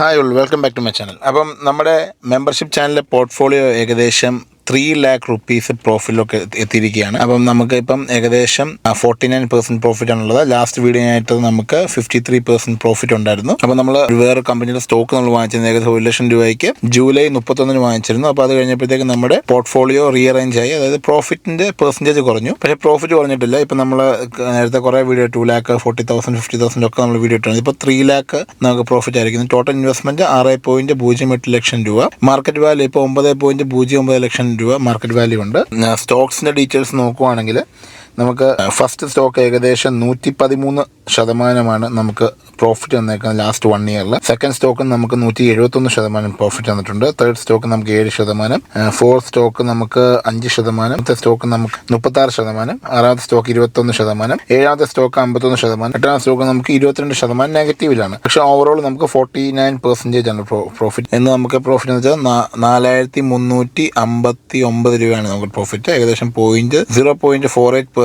Hi all, welcome back to my channel. അപ്പം നമ്മുടെ membership ചാനലിലെ പോർട്ട്ഫോളിയോ ഏകദേശം 3 lakh rupees പ്രോഫിറ്റിലൊക്കെ എത്തിയിരിക്കുകയാണ്. അപ്പം നമുക്ക് ഇപ്പം ഏകദേശം 49% പ്രോഫിറ്റ് ആണുള്ളത്. ലാസ്റ്റ് വീഡിയോ ആയിട്ട് നമുക്ക് 53% പ്രോഫിറ്റ് ഉണ്ടായിരുന്നു. അപ്പം നമ്മൾ വേറെ കമ്പനിയുടെ സ്റ്റോക്ക് നമ്മൾ വാങ്ങിച്ചിരുന്നത് ഏകദേശം 1 ലക്ഷം രൂപയ്ക്ക് ജൂലൈ 31 വാങ്ങിച്ചിരുന്നു. അപ്പോൾ അത് കഴിഞ്ഞപ്പോഴത്തേക്ക് നമ്മുടെ പോർട്ട്ഫോളിയോ റീഅറേഞ്ച് ആയി, അതായത് പ്രോഫിറ്റിന്റെ പെർസെൻറ്റേജ് കുറഞ്ഞു, പക്ഷേ പ്രോഫിറ്റ് കുറഞ്ഞിട്ടില്ല. ഇപ്പം നമ്മൾ നേരത്തെ കുറേ വീഡിയോ 2 lakh 40,000 50,000 ഒക്കെ നമ്മൾ വീഡിയോ ഇട്ടുണ്ട്. ഇപ്പോൾ 3 lakh നമുക്ക് പ്രോഫിറ്റ് ആയിരിക്കുന്നു. ടോട്ടൽ ഇൻവെസ്റ്റ്മെന്റ് 6.08 ലക്ഷം രൂപ. മാർക്കറ്റ് വാല്യൂ ഇപ്പോൾ 9.09 ലക്ഷം രൂപ മാർക്കറ്റ് വാല്യൂ ഉണ്ട്. സ്റ്റോക്സിന്റെ ഡീറ്റെയിൽസ് നോക്കുവാണെങ്കിൽ നമുക്ക് ഫസ്റ്റ് സ്റ്റോക്ക് ഏകദേശം 113% നമുക്ക് പ്രോഫിറ്റ് വന്നേക്കുന്നത് ലാസ്റ്റ് 1 ഇയറിൽ. സെക്കൻഡ് സ്റ്റോക്ക് നമുക്ക് 171% പ്രോഫിറ്റ് വന്നിട്ടുണ്ട്. തേർഡ് സ്റ്റോക്ക് നമുക്ക് 7%, ഫോർത്ത് സ്റ്റോക്ക് നമുക്ക് 5%, അടുത്ത സ്റ്റോക്ക് നമുക്ക് 36%, ആറാമത്തെ സ്റ്റോക്ക് 21%, ഏഴാമത്തെ സ്റ്റോക്ക് 51%, എട്ടാമത്തെ സ്റ്റോക്ക് നമുക്ക് 22% നെഗറ്റീവിലാണ്. പക്ഷെ ഓവറോൾ നമുക്ക് 49% ആണ് പ്രോഫിറ്റ്. എന്ന് നമുക്ക് പ്രോഫിറ്റ് എന്ന് വെച്ചാൽ 4,359 രൂപയാണ് നമുക്ക് പ്രോഫിറ്റ്. ഏകദേശം 0.48%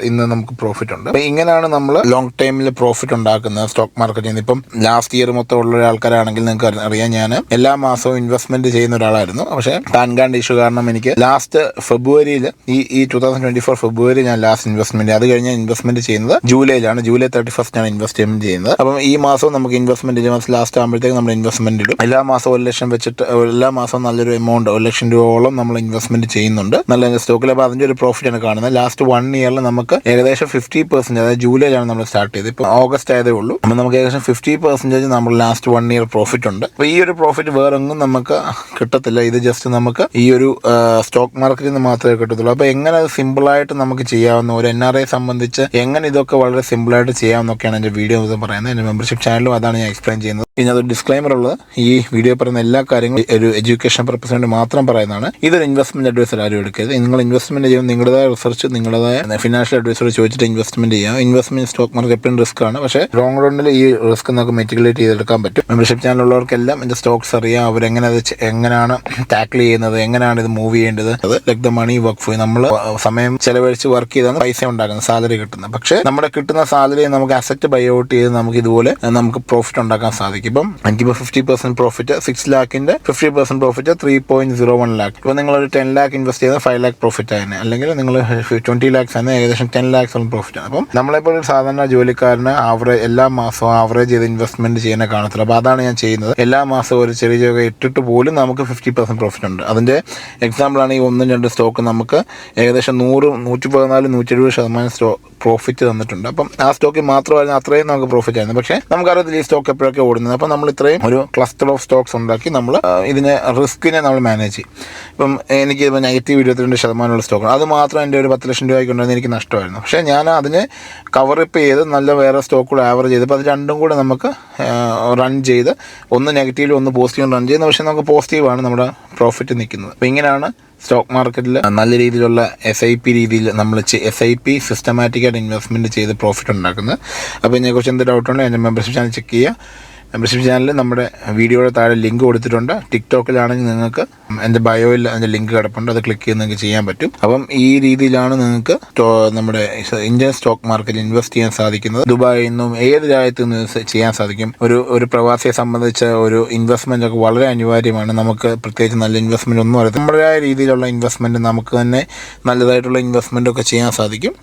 ഇന്ന് നമുക്ക് പ്രോഫിറ്റ് ഉണ്ട്. അപ്പൊ ഇങ്ങനെയാണ് നമ്മൾ ലോങ് ടൈമിൽ പ്രോഫിറ്റ് ഉണ്ടാക്കുന്നത് സ്റ്റോക്ക് മാർക്കറ്റിൽ നിന്ന്. ഇപ്പം ലാസ്റ്റ് ഇയർ മൊത്തം ഉള്ള ആൾക്കാരാണെങ്കിൽ നിങ്ങൾക്ക് അറിയാം, ഞാൻ എല്ലാ മാസവും ഇൻവെസ്റ്റ്മെന്റ് ചെയ്യുന്ന ഒരാളായിരുന്നു. പക്ഷേ പാൻകാർഡ് ഇഷ്യൂ കാരണം എനിക്ക് ലാസ്റ്റ് ഫെബ്രുവരിയിൽ ഈ 2024 ഫെബ്രുവരി ഞാൻ ലാസ്റ്റ് ഇൻവെസ്റ്റ്മെന്റ്, അത് കഴിഞ്ഞ് ഇൻവെസ്റ്റ്മെന്റ് ചെയ്യുന്നത് ജൂലൈയിലാണ്. ജൂലൈ 31 ആണ് ഇൻവെസ്റ്റ്മെന്റ് ചെയ്യുന്നത്. അപ്പം ഈ മാസവും നമുക്ക് ഇൻവെസ്റ്റ്മെന്റ് ചെയ്യുമ്പോൾ ലാസ്റ്റ് ആകുമ്പോഴത്തേക്ക് നമ്മൾ ഇൻവെസ്റ്റ്മെന്റ് ഇടും. എല്ലാ മാസവും 1 ലക്ഷം വെച്ചിട്ട് എല്ലാ മാസവും നല്ലൊരു എമൗണ്ട് 1 ലക്ഷം രൂപയോളം നമ്മൾ ഇൻവെസ്റ്റ്മെന്റ് ചെയ്യുന്നുണ്ട് നല്ല സ്റ്റോക്കിൽ. അപ്പോൾ അതിന്റെ ഒരു പ്രോഫിറ്റ് ആണ് കാണുന്നത്. ലാസ്റ്റ് 1 ഇയറിൽ നമുക്ക് ഏകദേശം 50%, അതായത് ജൂലൈയിലാണ് നമ്മൾ സ്റ്റാർട്ട് ചെയ്തത്, ഇപ്പോൾ ഓഗസ്റ്റ് ആയതേ ഉള്ളൂ. അപ്പോൾ നമുക്ക് ഏകദേശം 50% നമ്മൾ ലാസ്റ്റ് 1 ഇയർ പ്രോഫിറ്റ് ഉണ്ട്. അപ്പോൾ ഈ ഒരു പ്രോഫിറ്റ് വേറൊന്നും നമുക്ക് കിട്ടത്തില്ല. ഇത് ജസ്റ്റ് നമുക്ക് ഈ ഒരു സ്റ്റോക്ക് മാർക്കറ്റിൽ നിന്ന് മാത്രമേ കിട്ടത്തുള്ളൂ. അപ്പോൾ എങ്ങനെ അത് സിമ്പിളായിട്ട് നമുക്ക് ചെയ്യാവുന്ന, ഒരു NRI സംബന്ധിച്ച് എങ്ങനെ ഇതൊക്കെ വളരെ സിമ്പിളായിട്ട് ചെയ്യാമെന്നൊക്കെയാണ് എൻ്റെ വീഡിയോ പറയുന്നത്. എൻ്റെ മെമ്പർഷിപ്പ് ചാനലും അതാണ് ഞാൻ എക്സ്പ്ലെയിൻ ചെയ്യുന്നത്. പിന്നെ അതൊരു ഡിസ്ക്ലൈമർ ഉള്ളത്, ഈ വീഡിയോ പറയുന്ന എല്ലാ കാര്യങ്ങളും ഒരു എഡ്യൂക്കേഷൻ പർപ്പസിന് വേണ്ടി മാത്രം പറയുന്നതാണ്. ഇതൊരു ഇൻവെസ്റ്റ്മെന്റ് അഡ്വൈസർ ആരും എടുക്കരുത്. നിങ്ങൾ ഇൻവെസ്റ്റ്മെന്റ് ചെയ്യുമ്പോൾ നിങ്ങളുടേതായ റിസർച്ച്, നിങ്ങളുടേതായ ഫിനാൻഷ്യൽ അഡ്വൈസറോട് ചോദിച്ചിട്ട് ഇൻവെസ്റ്റ്മെന്റ് ചെയ്യാം. ഇൻവെസ്റ്റ്മെന്റ് സ്റ്റോക്ക് മാർക്കറ്റ് എപ്പോഴും റിസ്ക് ആണ്, പക്ഷേ ലോങ് റണ്ണിൽ ഈ റിസ്ക് നമുക്ക് മിറ്റിഗേറ്റ് ചെയ്തെടുക്കാൻ പറ്റും. മെമ്പർഷിപ്പ് ചാനലുള്ളവർക്കെല്ലാം എൻ്റെ സ്റ്റോക്സ് അറിയാം, എങ്ങനെയാണ് ടാക്കിൾ ചെയ്യുന്നത്, എങ്ങനെയാണ് ഇത് മൂവ് ചെയ്യേണ്ടത്. അത് like the money work for, നമ്മൾ സമയം ചെലവഴിച്ച് വർക്ക് ചെയ്താണ് പൈസ ഉണ്ടാക്കുന്നത്, സാലറി കിട്ടുന്നത്. പക്ഷേ നമ്മുടെ കിട്ടുന്ന സാലറി നമുക്ക് അസറ്റ് ബൈ ഔട്ട് ചെയ്ത് നമുക്ക് ഇതുപോലെ നമുക്ക് പ്രോഫിറ്റ് ഉണ്ടാക്കാൻ സാധിക്കും. ഇപ്പം എനിക്കിപ്പോൾ 50% പ്രോഫിറ്റ്, 6 lakhന്റെ 50% പ്രോഫിറ്റ് 3.01 lakh. ഇപ്പോൾ നിങ്ങളൊരു 10 lakh ഇൻവെസ്റ്റ് ചെയ്താൽ 5 lakh പ്രോഫിറ്റ് ആയിരുന്നു, അല്ലെങ്കിൽ നിങ്ങൾ 20 lakhs ആണ് ഏകദേശം 10 lakhs പ്രോഫിറ്റ് ആണ്. അപ്പം നമ്മളെപ്പോൾ ഒരു സാധാരണ ജോലിക്കാരന് എല്ലാ മാസവും ആവറേജ് ചെയ്ത് ഇൻവെസ്റ്റ്മെന്റ് ചെയ്യാനേ കാണത്തില്ല. അപ്പോൾ അതാണ് ഞാൻ ചെയ്യുന്നത്. എല്ലാ മാസവും ഒരു ചെറിയ തുക ഇട്ടിട്ട് പോലും നമുക്ക് 50% പ്രോഫിറ്റ് ഉണ്ട്. അതിൻ്റെ എക്സാമ്പിളാണ് ഈ 1-2 സ്റ്റോക്ക് നമുക്ക് ഏകദേശം 100, 114, 170% പ്രോഫിറ്റ് തന്നിട്ടുണ്ട്. അപ്പം ആ സ്റ്റോക്കിൽ മാത്രമായിരുന്നു അത്രയും നമുക്ക് പ്രോഫിറ്റ് ആയിരുന്നു. പക്ഷേ നമുക്കറിയത്തില്ല ഈ സ്റ്റോക്ക് എപ്പോഴൊക്കെ ഓടുന്നത്. അപ്പം നമ്മൾ ഇത്രയും ഒരു ക്ലസ്റ്റർ ഓഫ് സ്റ്റോക്സ് ഉണ്ടാക്കി നമ്മൾ ഇതിനെ റിസ്കിനെ നമ്മൾ മാനേജ് ചെയ്യും. ഇപ്പം എനിക്ക് നെഗറ്റീവ് 22% സ്റ്റോക്കാണ്. അത് മാത്രം എൻ്റെ ഒരു 10 ലക്ഷം രൂപയ്ക്ക് ഉണ്ടായിരുന്ന എനിക്ക് നഷ്ടമായിരുന്നു. പക്ഷേ ഞാൻ അതിനെ കവറപ്പ് ചെയ്ത് നല്ല വേറെ സ്റ്റോക്ക് കൂടെ ആവറേജ് ചെയ്ത്, അപ്പോൾ അത് രണ്ടും കൂടെ നമുക്ക് റൺ ചെയ്ത്, ഒന്ന് നെഗറ്റീവിലും ഒന്ന് പോസിറ്റീവും റൺ ചെയ്യുന്നത്. പക്ഷേ നമുക്ക് പോസിറ്റീവാണ് നമ്മുടെ പ്രോഫിറ്റ് നിൽക്കുന്നത്. അപ്പോൾ ഇങ്ങനെയാണ് സ്റ്റോക്ക് മാർക്കറ്റിൽ നല്ല രീതിയിലുള്ള SIP രീതിയിൽ നമ്മൾ SIP സിസ്റ്റമാറ്റിക്കായിട്ട് ഇൻവെസ്റ്റ്മെൻറ്റ് ചെയ്ത് പ്രോഫിറ്റ് ഉണ്ടാക്കുന്നത്. അപ്പോൾ ഇതിനെക്കുറിച്ച് എന്ത് ഡൗട്ടുണ്ടെങ്കിൽ എൻ്റെ മെമ്പർഷിപ്പ് ചാനൽ ചെക്ക് ചെയ്യുക. മെമ്പർഷിപ്പ് ചാനലിൽ നമ്മുടെ വീഡിയോയുടെ താഴെ ലിങ്ക് കൊടുത്തിട്ടുണ്ട്. ടിക്ടോക്കിലാണെങ്കിൽ നിങ്ങൾക്ക് എൻ്റെ ബയോയിൽ അതിൻ്റെ ലിങ്ക് കിടപ്പുണ്ട്, അത് ക്ലിക്ക് ചെയ്ത് നിങ്ങൾക്ക് ചെയ്യാൻ പറ്റും. അപ്പം ഈ രീതിയിലാണ് നിങ്ങൾക്ക് നമ്മുടെ ഇന്ത്യൻ സ്റ്റോക്ക് മാർക്കറ്റിൽ ഇൻവെസ്റ്റ് ചെയ്യാൻ സാധിക്കുന്നത്. ദുബായിൽ നിന്നും ഏത് രാജ്യത്തു നിന്ന് ചെയ്യാൻ സാധിക്കും. ഒരു പ്രവാസിയെ സംബന്ധിച്ച ഒരു ഇൻവെസ്റ്റ്മെൻ്റ് ഒക്കെ വളരെ അനിവാര്യമാണ്. നമുക്ക് പ്രത്യേകിച്ച് നല്ല ഇൻവെസ്റ്റ്മെൻറ്റ് ഒന്നും അറിയാം. നമ്മുടേതായ രീതിയിലുള്ള ഇൻവെസ്റ്റ്മെൻറ്റ് നമുക്ക് തന്നെ നല്ലതായിട്ടുള്ള ഇൻവെസ്റ്റ്മെൻറ്റ് ഒക്കെ ചെയ്യാൻ സാധിക്കും.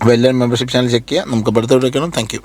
അപ്പോൾ എല്ലാവരും മെമ്പർഷിപ്പ് ചാനൽ ചെക്ക് ചെയ്യുക. നമുക്ക് അടുത്തോട്ട് വെക്കണം. Thank you.